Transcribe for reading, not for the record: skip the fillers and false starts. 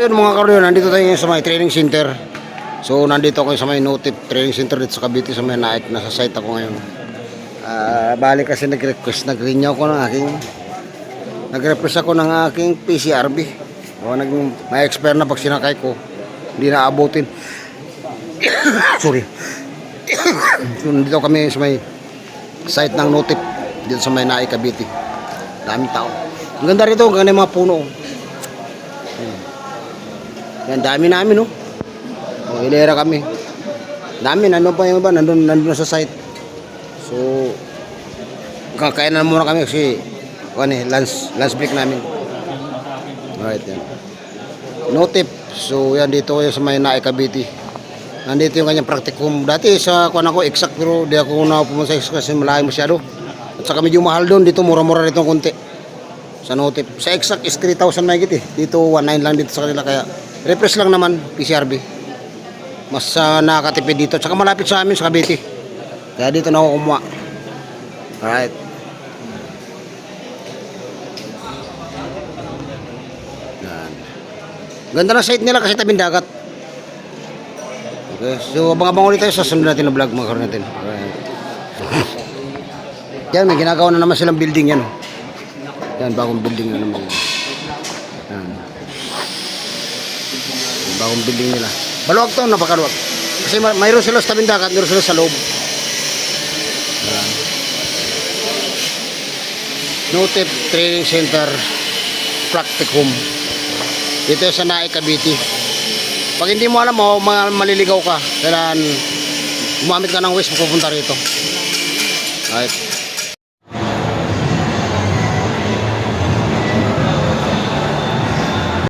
yun mga karyo, nandito tayo sa may training center. So nandito ako sa may Notip Training Center dito sa Cavite sa may Naik. Nasa site ako ngayon. Bali kasi nag-renew ako ng aking nag-refresh ako ng aking PCRB. O may expire na pag sinakay ko. Hindi na abutin. Sorry. So, nandito kami sa may site ng Notip dito sa may Naik, Cavite. Daming tao. Ang ganda rito, ang ganda yung mga puno. Yan, dami namin, no? O, hilera kami. Dami, nandun pa yung iba, nandun na sa site. So, kakain na muna kami kasi lunch break namin. Alright, yan. Notip. So, yan, dito kayo sa may Naik, Cavite. Nandito yung kanyang practicum. Dati sa kuwan ako, exact, pero di ako na pumunta kasi malayo masyado. At saka medyo mahal doon. Dito, mura-mura rito konti. Sa Notip. Sa exact is 3,000 na higit eh. Dito, 1,900 lang dito sa kanila. Kaya, refresh lang naman, PCRB. Mas nakakatipid dito. Tsaka malapit sa amin sa Cavite. Kaya dito na ako kumuha. Alright. Yan. Ganda na site nila kasi tabing dagat. Okay. So abang-abang ulit tayo sa sunod natin na vlog mga karon natin. Alright. Yan, may ginagawa na naman silang building yan. Yan, bagong building na naman. Yan. Bagong building nila. Maluwag to, napakaluwag. Kasi mayroon sila sa tabing dagat, mayroon sila sa loob. Notip Training Center Practicum. Dito sa Naik, Cavite. Pag hindi mo alam mo, maliligaw ka. Kailangan gumamit ka ng Waze pupunta rito. Right.